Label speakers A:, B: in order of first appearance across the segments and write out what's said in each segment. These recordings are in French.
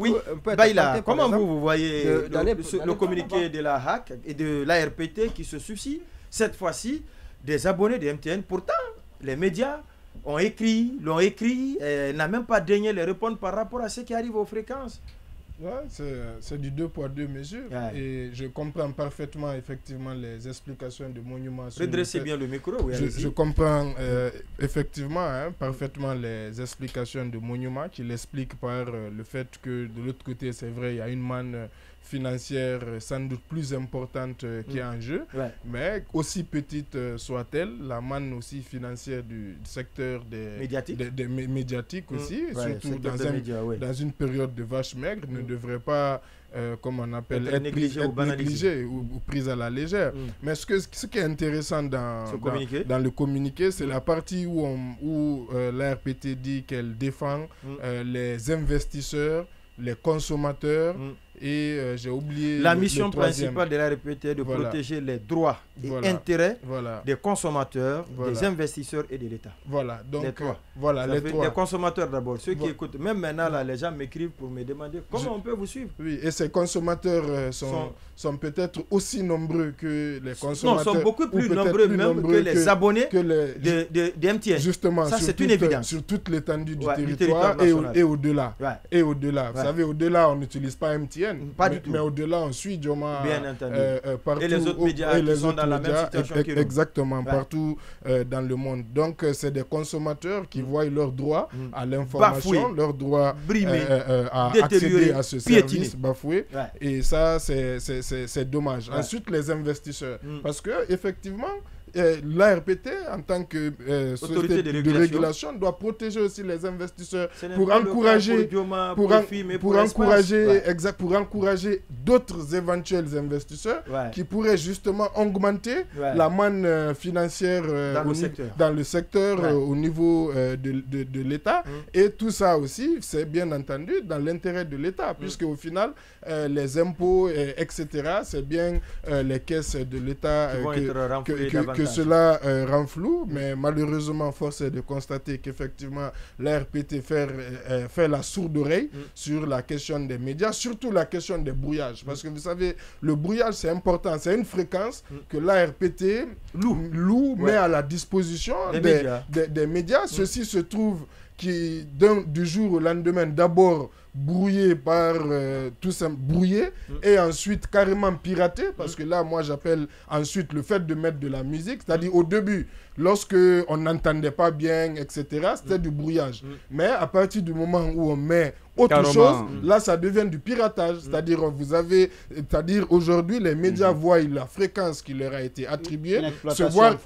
A: Oui, Baïla, comment vous voyez le communiqué de la HAC et de l'ARPT qui se soucie cette fois-ci des abonnés de MTN? Pourtant, les médias l'ont écrit, n'a même pas daigné les répondre par rapport à ce qui arrive aux fréquences.
B: Ouais, c'est du 2 poids 2 mesures. Ouais. Et je comprends parfaitement effectivement les explications de Monument.
A: Redressez bien le micro. Oui,
B: je comprends effectivement parfaitement les explications de Monument qui l'explique par le fait que de l'autre côté, c'est vrai, il y a une manne financière sans doute plus importante qui est en jeu, mais aussi petite soit-elle, la manne aussi financière du secteur des médiatiques aussi, surtout dans une période de vache maigre, ne devrait pas, comme on appelle, être négligée ou prise à la légère. Mais ce qui est intéressant dans le communiqué, c'est la partie où l'ARPT dit qu'elle défend les investisseurs, les consommateurs, et j'ai oublié
A: la mission principale de la RPT est de protéger les droits et intérêts des consommateurs, des investisseurs et de l'État.
B: Voilà, donc les trois.
A: Les consommateurs d'abord, ceux qui écoutent. Même maintenant, là, les gens m'écrivent pour me demander comment on peut vous suivre.
B: Oui, et ces consommateurs sont peut-être aussi nombreux que les consommateurs.
A: Non, sont beaucoup plus nombreux même que les abonnés de MTN.
B: Justement,
A: ça c'est une évidence.
B: Sur toute l'étendue du territoire et au-delà. Et au-delà. Vous savez, au-delà, on n'utilise pas MTN.
A: Pas du tout.
B: Mais au-delà, on suit Dioma
A: partout. Et les autres médias qui sont dans la même situation que nous.
B: Exactement, partout dans le monde. Donc, c'est des consommateurs qui voient leurs droits à l'information, leurs droits à accéder à ce service bafoué. Et ça, c'est dommage. Ensuite, les investisseurs. Parce que effectivement, l'ARPT, en tant que société de régulation, doit protéger aussi les investisseurs pour encourager d'autres éventuels investisseurs qui pourraient justement augmenter la manne financière dans le secteur au niveau de l'État. Et tout ça aussi, c'est bien entendu dans l'intérêt de l'État, puisque au final, les impôts, etc., c'est bien les caisses de l'État que cela rend flou, mais malheureusement, force est de constater qu'effectivement, l'ARPT fait la sourde oreille sur la question des médias, surtout la question des brouillages. Parce que vous savez, le brouillage, c'est important. C'est une fréquence que l'ARPT met à la disposition des médias. Ceci se trouve du jour au lendemain, d'abord brouillé par tout ça, brouillé, et ensuite carrément piraté, parce que là, moi, j'appelle ensuite le fait de mettre de la musique, c'est-à-dire au début, lorsque on n'entendait pas bien, etc., c'était du brouillage. Mais à partir du moment où on met autre chose, là, ça devient du piratage. C'est-à-dire, aujourd'hui, les médias voient la fréquence qui leur a été attribuée se voir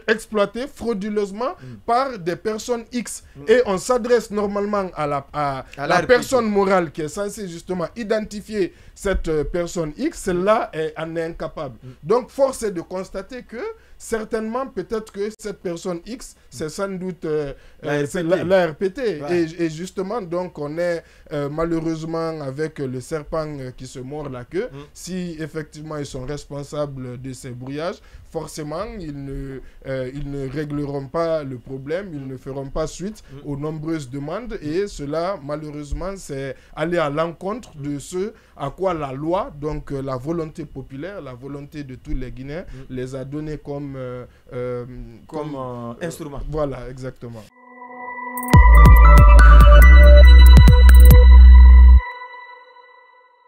B: exploitée frauduleusement par des personnes X. Et on s'adresse normalement à la personne morale qui est censée justement identifier cette personne X. Celle-là en est incapable. Donc, force est de constater que certainement, peut-être que cette personne X, c'est sans doute la RPT. Et justement, donc, on est malheureusement avec le serpent qui se mord la queue. Si effectivement ils sont responsables de ces brouillages, forcément, ils ne régleront pas le problème, ils ne feront pas suite aux nombreuses demandes. Et cela, malheureusement, c'est aller à l'encontre de ce à quoi la loi, donc la volonté populaire, la volonté de tous les Guinéens, les a donnés comme
A: instrument.
B: Voilà, exactement.